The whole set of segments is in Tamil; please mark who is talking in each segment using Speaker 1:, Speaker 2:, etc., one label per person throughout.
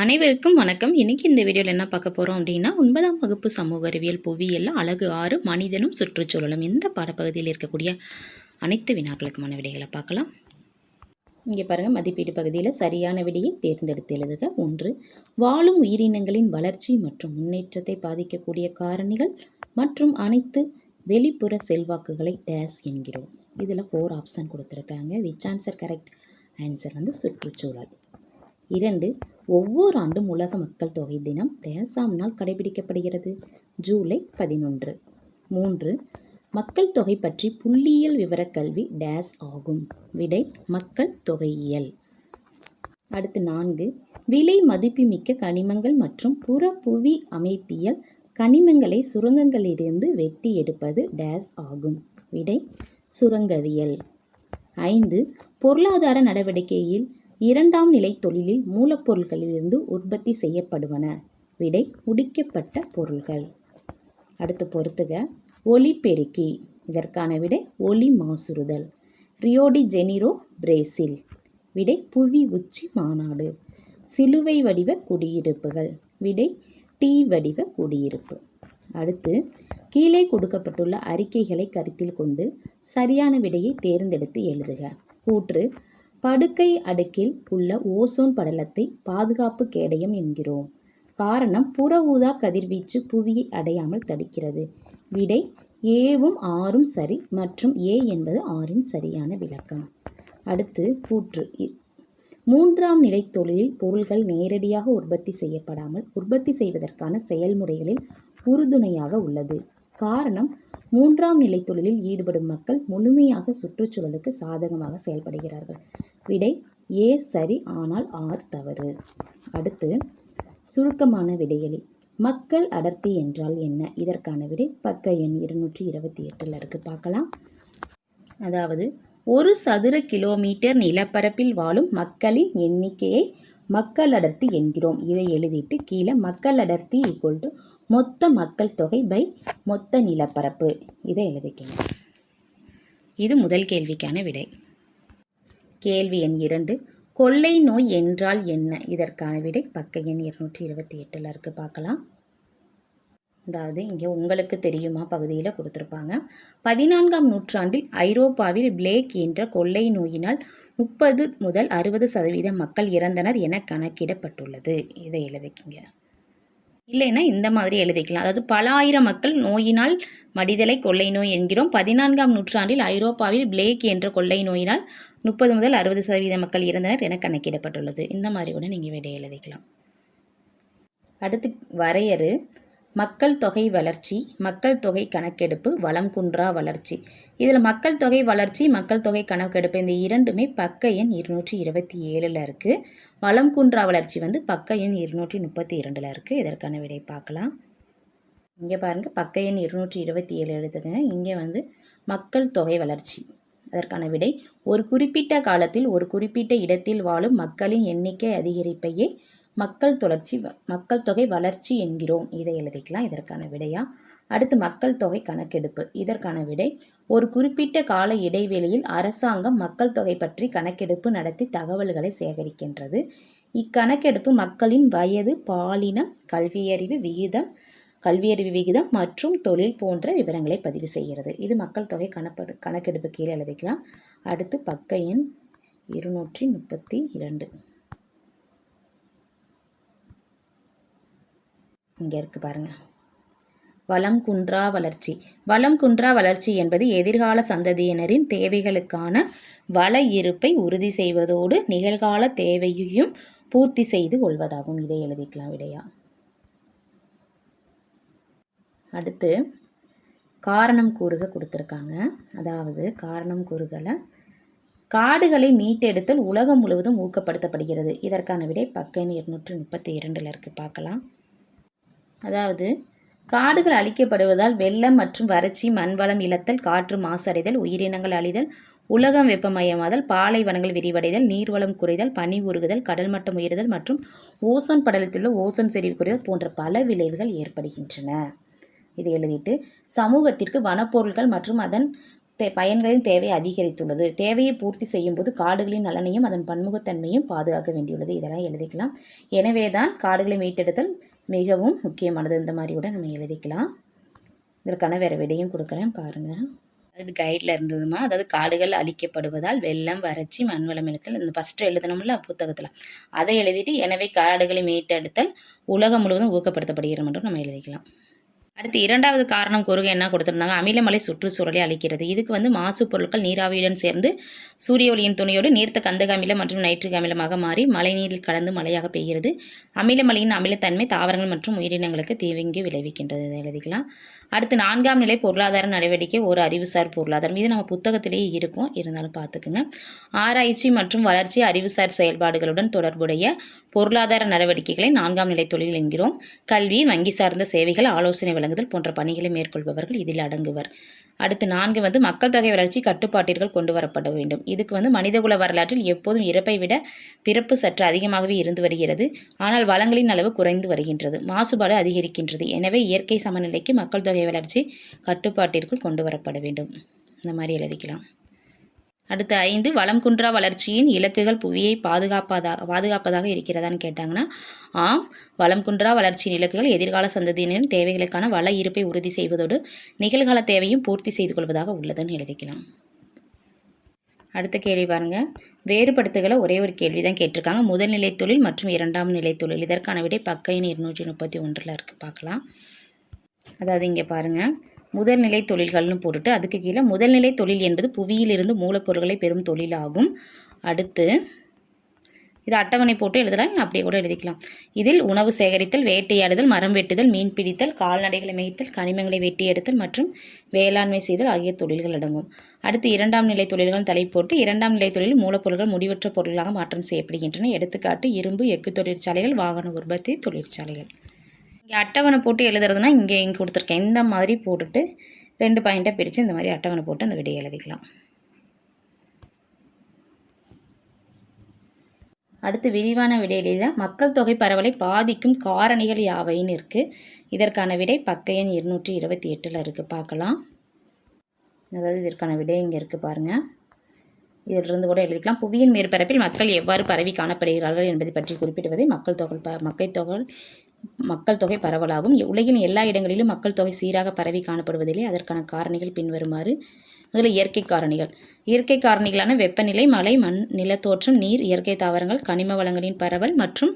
Speaker 1: அனைவருக்கும் வணக்கம். இன்னைக்கு இந்த வீடியோவில் என்ன பார்க்க போகிறோம் அப்படின்னா 9ஆம் வகுப்பு சமூக அறிவியல் புவியியல் அலகு 6 மனிதனும் சுற்றுச்சூழலும் இந்த பாடப்பகுதியில் இருக்கக்கூடிய அனைத்து வினாக்களுக்குமான விடைகளை பார்க்கலாம். இங்கே பாருங்கள், மதிப்பீடு பகுதியில் சரியான விடையை தேர்ந்தெடுத்து எழுதுக. 1. வாழும் உயிரினங்களின் வளர்ச்சி மற்றும் முன்னேற்றத்தை பாதிக்கக்கூடிய காரணிகள் மற்றும் அனைத்து வெளிப்புற செல்வாக்குகளை டேஸ் என்கிறோம். இதில் 4 ஆப்ஷன் கொடுத்துருக்காங்க. Which answer correct? ஆன்சர் சுற்றுச்சூழல். 2. ஒவ்வொரு ஆண்டும் உலக மக்கள் தொகை தினம் டேஸாம் நாள் கடைபிடிக்கப்படுகிறது? ஜூலை 11. 3. மக்கள் தொகை பற்றி புள்ளியியல் விவரக்கல்வி டேஸ் ஆகும்? விடை மக்கள் தொகையியல். அடுத்து 4. விலை மதிப்புமிக்க கனிமங்கள் மற்றும் புற புவி அமைப்பியல் கனிமங்களை சுரங்கங்களிலிருந்து வெட்டி எடுப்பது டேஸ் ஆகும்? விடை சுரங்கவியல். 5. பொருளாதார நடவடிக்கையில் 2ஆம் நிலை தொழிலில் மூலப்பொருட்களிலிருந்து உற்பத்தி செய்யப்படுவன? விடை முடிக்கப்பட்ட பொருள்கள். அடுத்து பொறுத்துக. ஒலிபெருக்கி, இதற்கான விடை ஒலி மாசுறுதல். Rio de Janeiro, Brazil. விடை புவி உச்சி மாநாடு. சிலுவை வடிவ குடியிருப்புகள். விடை டி வடிவ குடியிருப்பு. அடுத்து கீழே கொடுக்கப்பட்டுள்ள அறிக்கைகளை கருத்தில் கொண்டு சரியான விடையை தேர்ந்தெடுத்து எழுதுக. கூற்று: படுக்கை அடுக்கில் உள்ள ஓசோன் படலத்தை பாதுகாப்பு கேடயம் என்கிறோம். காரணம், புற ஊதா கதிர்வீச்சு புவியை அடையாமல் தடுக்கிறது. விடை ஏவும் ஆறும் சரி மற்றும் ஏ என்பது ஆறின் சரியான விளக்கம். அடுத்து கூற்று: 3ஆம் நிலை தொழிலில் பொருள்கள் நேரடியாக உற்பத்தி செய்யப்படாமல் உற்பத்தி செய்வதற்கான செயல்முறைகளில் உறுதுணையாக உள்ளது. காரணம், 3ஆம் நிலை தொழிலில் ஈடுபடும் மக்கள் முழுமையாக சுற்றுச்சூழலுக்கு சாதகமாக செயல்படுகிறார்கள். விடை ஏ சரி, ஆனால் ஆர் தவறு. அடுத்து சுருக்கமான விடையளி. மக்கள் அடர்த்தி என்றால் என்ன? இதற்கான விடை பக்க எண் 228 இருக்கு, பார்க்கலாம். அதாவது, ஒரு சதுர கிலோமீட்டர் நிலப்பரப்பில் வாழும் மக்களின் எண்ணிக்கையை மக்கள் அடர்த்தி என்கிறோம். இதை எழுதிட்டு கீழே மக்கள் அடர்த்தி ஈக்குவல் டு மொத்த மக்கள் தொகை பை மொத்த நிலப்பரப்பு, இதை எழுதிக்கங்க. இது முதல் கேள்விக்கான விடை. கேள்வி எண் 2. கொள்ளை நோய் என்றால் என்ன? இதற்கான விடை பக்க எண் 228 இருக்கு, பார்க்கலாம். அதாவது இங்கே உங்களுக்கு தெரியுமா பகுதியில் கொடுத்துருப்பாங்க. 14ஆம் நூற்றாண்டில் ஐரோப்பாவில் பிளேக் என்ற கொள்ளை நோயினால் 30 முதல் 60% மக்கள் இறந்தனர் என கணக்கிடப்பட்டுள்ளது. இதை எழுதிக்கிங்க. இல்லைன்னா இந்த மாதிரி எழுதிக்கலாம். அதாவது பல ஆயிரம் மக்கள் நோயினால் மடிதலை கொள்ளை நோய் என்கிறோம். 14ஆம் நூற்றாண்டில் ஐரோப்பாவில் பிளேக் என்ற கொள்ளை நோயினால் 30 முதல் 60% மக்கள் இறந்தனர் என கணக்கிடப்பட்டுள்ளது. இந்த மாதிரி கூட நீங்கள் விடை எழுதிக்கலாம். அடுத்து வரையறு: மக்கள் தொகை வளர்ச்சி, மக்கள் தொகை கணக்கெடுப்பு, வளம் குன்றா வளர்ச்சி. இதில் மக்கள் தொகை வளர்ச்சி, மக்கள் தொகை கணக்கெடுப்பு இந்த இரண்டுமே பக்க எண் 227 இருக்குது. வளம் குன்றா வளர்ச்சி பக்க எண் 232 இருக்குது. இதற்கான விடை பார்க்கலாம். இங்கே பாருங்கள், பக்க எண் 227 எழுதுங்க. இங்கே மக்கள் தொகை வளர்ச்சி, அதற்கான விடை ஒரு குறிப்பிட்ட காலத்தில் ஒரு குறிப்பிட்ட இடத்தில் வாழும் மக்களின் எண்ணிக்கை அதிகரிப்பையே மக்கள் தொகை வளர்ச்சி என்கிறோம். இதை எழுதிக்கலாம். இதற்கான விடையா. அடுத்து மக்கள் தொகை கணக்கெடுப்பு, இதற்கான விடை ஒரு குறிப்பிட்ட கால இடைவெளியில் அரசாங்கம் மக்கள் தொகை பற்றி கணக்கெடுப்பு நடத்தி தகவல்களை சேகரிக்கின்றது. இக்கணக்கெடுப்பு மக்களின் வயது, பாலினம், கல்வியறிவு விகிதம் மற்றும் தொழில் போன்ற விவரங்களை பதிவு செய்கிறது. இது மக்கள் தொகை கணக்கெடுப்பு கீழே எழுதிக்கலாம். அடுத்து பக்க எண் 232 இங்கே இருக்கு பாருங்க. வளம் குன்றா வளர்ச்சி. வளம் குன்றா வளர்ச்சி என்பது எதிர்கால சந்ததியினரின் தேவைகளுக்கான வள இருப்பை உறுதி செய்வதோடு நிகழ்கால தேவையையும் பூர்த்தி செய்து கொள்வதாகும். இதை எழுதிக்கலாம் விடையா. அடுத்து காரணம் கூறுக கொடுத்துருக்காங்க. அதாவது காரணம் கூறுகளை: காடுகளை மீட்டெடுத்தல் உலகம் முழுவதும் ஊக்கப்படுத்தப்படுகிறது. இதற்கான விடை பக்க எண் 232 இருக்கு, பார்க்கலாம். அதாவது காடுகள் அழிக்கப்படுவதால் வெள்ளம் மற்றும் வறட்சி, மண்வளம் இழத்தல், காற்று மாசடைதல், உயிரினங்கள் அழிதல், உலகம் வெப்பமயமாதல், பாலைவனங்கள் விரிவடைதல், நீர்வளம் குறைதல், பனி உருகுதல், கடல் மட்டம் உயர்தல் மற்றும் ஓசோன் படலத்தில் உள்ள ஓசோன் செறிவு குறைதல் போன்ற பல விளைவுகள் ஏற்படுகின்றன. இதை எழுதிட்டு சமூகத்திற்கு வனப்பொருட்கள் மற்றும் அதன் பயன்களின் தேவை அதிகரித்துள்ளது. தேவையை பூர்த்தி செய்யும் போது காடுகளின் நலனையும் அதன் பன்முகத்தன்மையும் பாதுகாக்க வேண்டியுள்ளது. இதெல்லாம் எழுதிக்கலாம். எனவே தான் காடுகளை மீட்டெடுத்தல் மிகவும் முக்கியமானது. இந்த மாதிரி கூட நம்ம எழுதிக்கலாம். இதற்கான வேறு விடையும் கொடுக்குறேன் பாருங்கள். அது கைடில் இருந்ததுமா. அதாவது காடுகள் அழிக்கப்படுவதால் வெள்ளம், வறட்சி, மண்வளம் இழத்தல், இந்த ஃபஸ்ட்டு எழுதணும்ல புத்தகத்தில், அதை எழுதிட்டு எனவே காடுகளை மீட்டெடுத்தல் உலகம் முழுவதும் ஊக்கப்படுத்தப்படுகிற மட்டும் நம்ம எழுதிக்கலாம். அடுத்து இரண்டாவது காரணம் கூறுக என்ன கொடுத்துருந்தாங்க, அமிலமலை சுற்றுச்சூழலை அளிக்கிறது. இதுக்கு மாசு பொருட்கள் நீராவியுடன் சேர்ந்து சூரிய ஒளியின் துணையோடு நீர்த்த கந்தக அமிலம் மற்றும் நைட்ரிக் அமிலமாக மாறி மழைநீரில் கலந்து மழையாக பெய்கிறது. அமிலமலையின் அமிலத்தன்மை தாவரங்கள் மற்றும் உயிரினங்களுக்கு தீங்கு விளைவிக்கின்றது. இதை எழுதிக்கலாம். அடுத்து 4ஆம் நிலை பொருளாதார நடவடிக்கை ஒரு அறிவுசார் பொருளாதாரம். இது நம்ம புத்தகத்திலேயே இருக்கும், இருந்தாலும் பார்த்துக்குங்க. ஆராய்ச்சி மற்றும் வளர்ச்சி அறிவுசார் செயல்பாடுகளுடன் தொடர்புடைய பொருளாதார நடவடிக்கைகளை 4ஆம் நிலை தொழில் என்கிறோம். கல்வி, வங்கி சார்ந்த சேவைகள், ஆலோசனை வழங்குதல் போன்ற பணிகளை மேற்கொள்பவர்கள் இதில் அடங்குவர். அடுத்து 4 மக்கள் தொகை வளர்ச்சி கட்டுப்பாட்டிற்குள் கொண்டு வரப்பட வேண்டும். இதுக்கு மனிதகுல வரலாற்றில் எப்போதும் இறப்பை விட பிறப்பு சற்று அதிகமாகவே இருந்து வருகிறது. ஆனால் வளங்களின் அளவு குறைந்து வருகின்றது. மாசுபாடு அதிகரிக்கின்றது. எனவே இயற்கை சமநிலைக்கு மக்கள் தொகை வளர்ச்சி கட்டுப்பாட்டிற்குள் கொண்டு வரப்பட வேண்டும். இந்த மாதிரி எழுதிக்கலாம். அடுத்து 5 வளம் குன்றா வளர்ச்சியின் இலக்குகள் புவியை பாதுகாப்பதாக இருக்கிறதான்னு கேட்டாங்கன்னா, ஆம். வளம் குன்றா வளர்ச்சியின் இலக்குகள் எதிர்கால சந்ததியினரின் தேவைகளுக்கான வள இருப்பை உறுதி செய்வதோடு நிகழ்கால தேவையும் பூர்த்தி செய்து கொள்வதாக உள்ளதுன்னு எழுதிக்கலாம். அடுத்த கேள்வி பாருங்க. வேறுபடுத்துகளை ஒரே ஒரு கேள்வி தான் கேட்டிருக்காங்க. முதல்நிலை தொழில் மற்றும் 2ஆம் நிலை தொழில். இதற்கான விடை பக்க எண் 231 இருக்குது, பார்க்கலாம். அதாவது இங்கே பாருங்கள், முதல்நிலை தொழில்கள்னு போட்டுட்டு அதுக்கு கீழே முதல்நிலை தொழில் என்பது புவியிலிருந்து மூலப்பொருட்களை பெறும் தொழிலாகும். அடுத்து இது அட்டவணை போட்டு எழுதலாம், அப்படியே கூட எழுதிக்கலாம். இதில் உணவு சேகரித்தல், வேட்டையாடுதல், மரம் வெட்டுதல், மீன் பிடித்தல், கால்நடைகளை மேய்த்தல், கனிமங்களை வெட்டி எடுத்தல் மற்றும் வேளாண்மை செய்தல் ஆகிய தொழில்கள் அடங்கும். அடுத்து 2ஆம் நிலை தொழில்கள் தலை போட்டு 2ஆம் நிலை தொழில் மூலப்பொருட்கள் முடிவற்ற பொருளாக மாற்றம் செய்யப்படுகின்றன. எடுத்துக்காட்டு இரும்பு, எஃகு தொழிற்சாலைகள், வாகன உற்பத்தி தொழிற்சாலைகள். இங்கே அட்டவணை போட்டு எழுதுறதுனா இங்கே கொடுத்துருக்கேன். இந்த மாதிரி போட்டுட்டு 2 பாயிண்ட்டாக பிரித்து இந்த மாதிரி அட்டவணை போட்டு அந்த விடையை எழுதிக்கலாம். அடுத்து விரிவான விடையில மக்கள் தொகை பரவலை பாதிக்கும் காரணிகள் யாவைன்னு இருக்குது. இதற்கான விடை பக்க எண் 228 இருக்குது, பார்க்கலாம். அதாவது இதற்கான விடை இங்கே இருக்குது பாருங்கள். இதிலிருந்து கூட எழுதிக்கலாம். புவியின் மேற்பரப்பில் மக்கள் எவ்வாறு பரவி காணப்படுகிறார்கள் என்பதை பற்றி குறிப்பிடுவதை மக்கள் தொகை பரவலாகும். உலகின் எல்லா இடங்களிலும் மக்கள் தொகை சீராக பரவி காணப்படுவதில்லை. அதற்கான காரணிகள் பின்வருமாறு. முதல்ல இயற்கை காரணிகள். இயற்கை காரணிகளான வெப்பநிலை, மழை, மண், நிலத்தோற்றம், நீர், இயற்கை தாவரங்கள், கனிம வளங்களின் பரவல் மற்றும்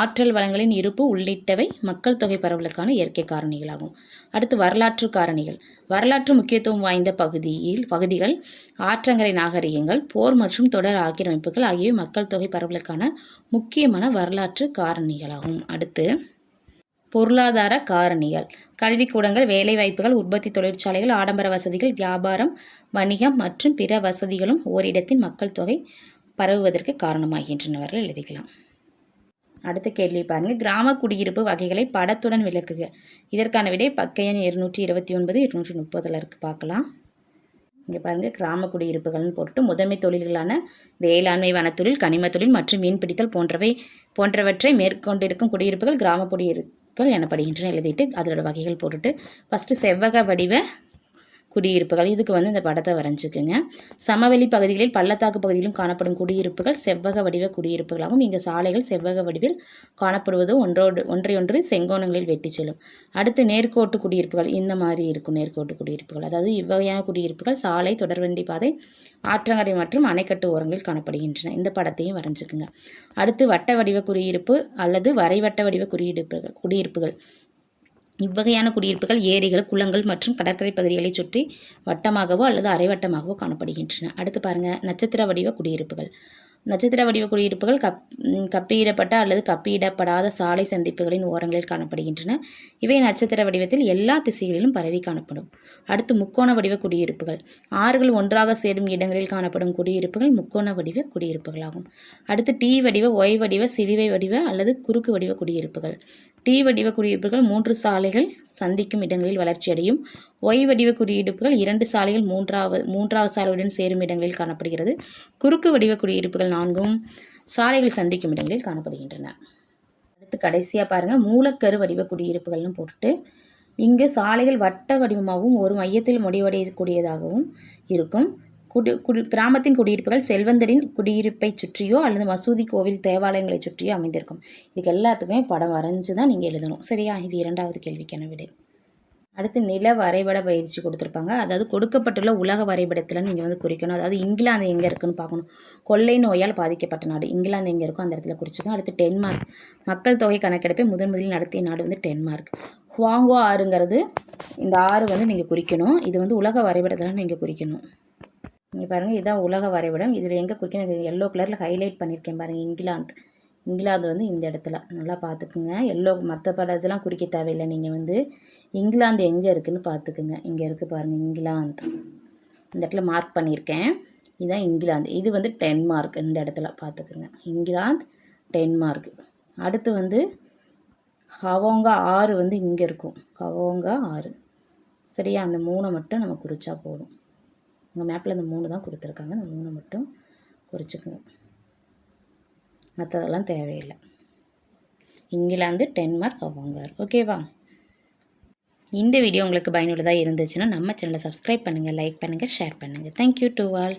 Speaker 1: ஆற்றல் வளங்களின் இருப்பு உள்ளிட்டவை மக்கள் தொகை பரவலுக்கான இயற்கை காரணிகளாகும். அடுத்து வரலாற்று காரணிகள். வரலாற்று முக்கியத்துவம் வாய்ந்த பகுதிகள், ஆற்றங்கரை நாகரிகங்கள், போர் மற்றும் தொடர் ஆக்கிரமிப்புகள் ஆகியவை மக்கள் தொகை பரவலுக்கான முக்கியமான வரலாற்று காரணிகளாகும். அடுத்து பொருளாதார காரணிகள். கல்விக்கூடங்கள், வேலைவாய்ப்புகள், உற்பத்தி தொழிற்சாலைகள், ஆடம்பர வசதிகள், வியாபாரம், வணிகம் மற்றும் பிற வசதிகளும் ஓரிடத்தின் மக்கள் தொகை பரவுவதற்கு காரணமாகின்றனவர்கள் எழுதிக்கலாம். அடுத்த கேள்வி பாருங்க. கிராம குடியிருப்பு வகைகளை படத்துடன் விளக்குக. இதற்கான விடை பக்க எண் 229, 230 இருக்குது, பார்க்கலாம். இங்கே பாருங்கள், கிராம குடியிருப்புகள்னு போட்டு முதன்மை தொழில்களான வேளாண்மை, வனத்தொழில், கனிம தொழில் மற்றும் மீன்பிடித்தல் போன்றவற்றை மேற்கொண்டிருக்கும் குடியிருப்புகள் கிராம குடியிருப்புகள் எனப்படுகின்றன எழுதிட்டு அதோட வகைகள் போட்டுட்டு ஃபஸ்ட்டு செவ்வக வடிவ குடியிருப்புகள். இதுக்கு இந்த படத்தை வரைஞ்சிக்குங்க. சமவெளி பகுதிகளில் பள்ளத்தாக்கு பகுதியிலும் காணப்படும் குடியிருப்புகள் செவ்வக வடிவ குடியிருப்புகளாகும். இங்கே சாலைகள் செவ்வக வடிவில் காணப்படுவது ஒன்றையொன்று செங்கோணங்களில் வெட்டி செல்லும். அடுத்து நேர்கோட்டு குடியிருப்புகள் இந்த மாதிரி இருக்கும். நேர்கோட்டு குடியிருப்புகள் அதாவது இவ்வகையான குடியிருப்புகள் சாலை, தொடர்வண்டி பாதை, ஆற்றங்கரை மற்றும் அணைக்கட்டு ஓரங்களில் காணப்படுகின்றன. இந்த படத்தையும் வரைஞ்சிக்குங்க. அடுத்து வட்ட வடிவ குடியிருப்பு அல்லது வரைவட்ட வடிவ குடியிருப்புகள். இவ்வகையான குடியிருப்புகள் ஏரிகள், குளங்கள் மற்றும் கடற்கரை பகுதிகளை சுற்றி வட்டமாகவோ அல்லது அரைவட்டமாகவோ காணப்படுகின்றன. அடுத்து பாருங்கள், நட்சத்திர வடிவ குடியிருப்புகள். நட்சத்திர வடிவ குடியிருப்புகள் கப்பியிடப்பட்ட அல்லது கப்பியிடப்படாத சாலை சந்திப்புகளின் ஓரங்களில் காணப்படுகின்றன. இவை நட்சத்திர வடிவத்தில் எல்லா திசைகளிலும் பரவி காணப்படும். அடுத்து முக்கோண வடிவ குடியிருப்புகள். ஆறுகள் ஒன்றாக சேரும் இடங்களில் காணப்படும் குடியிருப்புகள் முக்கோண வடிவ குடியிருப்புகளாகும். அடுத்து டி வடிவ, ஒய் வடிவ, சிலுவை வடிவ அல்லது குறுக்கு வடிவ குடியிருப்புகள். டி வடிவ குடியிருப்புகள் 3 சாலைகள் சந்திக்கும் இடங்களில் வளர்ச்சியடையும். ஒய் வடிவ குடியிருப்புகள் 2 சாலைகள் மூன்றாவது சாலையுடன் சேரும் இடங்களில் காணப்படுகிறது. குறுக்கு வடிவ குடியிருப்புகள் 4 சாலைகள் சந்திக்கும் இடங்களில் காணப்படுகின்றன. அடுத்து கடைசியாக பாருங்கள், மூலக்கரு வடிவ குடியிருப்புகள்னு போட்டுட்டு இங்கு சாலைகள் வட்ட வடிவமாகவும் ஒரு மையத்தில் முடிவடையக்கூடியதாகவும் இருக்கும். கிராமத்தின் குடியிருப்புகள் செல்வந்தரின் குடியிருப்பை சுற்றியோ அல்லது மசூதி, கோவில், தேவாலயங்களை சுற்றியோ அமைந்திருக்கும். இதுக்கு எல்லாத்துக்குமே படம் வரைஞ்சி தான் நீங்கள் எழுதணும். சரியா? இது 2வது கேள்விக்கான விடை. அடுத்து நில வரைபட பயிற்சி கொடுத்துருப்பாங்க. அதாவது கொடுக்கப்பட்டுள்ள உலக வரைபடத்தில் நீங்கள் வந்து குறிக்கணும். அதாவது இங்கிலாந்து எங்கே இருக்குன்னு பார்க்கணும். கொள்ளை நோயால் பாதிக்கப்பட்ட நாடு இங்கிலாந்து எங்கே இருக்கோ அந்த இடத்துல குறிச்சிக்கணும். அடுத்து டென்மார்க் மக்கள் தொகை கணக்கெடுப்பை முதலில் நடத்திய நாடு வந்து டென்மார்க். ஹுவாங்கோ ஆறுங்கிறது இந்த ஆறு வந்து நீங்கள் குறிக்கணும். இது வந்து உலக வரைபடத்தில் நீங்கள் குறிக்கணும். இங்கே பாருங்கள், இதுதான் உலக வரைபடம். இதில் எங்கே குறிக்கணும், இது எல்லோ கலரில் ஹைலைட் பண்ணியிருக்கேன் பாருங்கள். இங்கிலாந்து வந்து இந்த இடத்துல நல்லா பார்த்துக்குங்க. மற்ற படத்தெல்லாம் குறிக்க தேவையில்லை. நீங்கள் வந்து இங்கிலாந்து எங்கே இருக்குதுன்னு பார்த்துக்குங்க. இங்கே இருக்குது பாருங்கள் இங்கிலாந்து. இந்த இடத்துல மார்க் பண்ணியிருக்கேன். இதுதான் இங்கிலாந்து. இது வந்து டென்மார்க். இந்த இடத்துல பார்த்துக்குங்க. இங்கிலாந்து, டென்மார்க். அடுத்து வந்து ஹவோங்கா ஆறு வந்து இங்கே இருக்கும். ஹவோங்கா ஆறு. சரியா? அந்த 3 மட்டும் நம்ம குறிச்சா போதும். உங்கள் மேப்பில் இந்த 3 தான் கொடுத்துருக்காங்க. இந்த 3 மட்டும் குறிச்சிக்கணும். மற்றதெல்லாம் தேவையில்லை. இங்கிலாந்து, டென்மார்க், ஹவோங்கார். ஓகேவா? இந்த வீடியோ உங்களுக்கு பயனுள்ளதாக இருந்துச்சுன்னா நம்ம சேனலை சப்ஸ்கிரைப் பண்ணுங்கள், லைக் பண்ணுங்கள், ஷேர் பண்ணுங்கள். Thank you to all.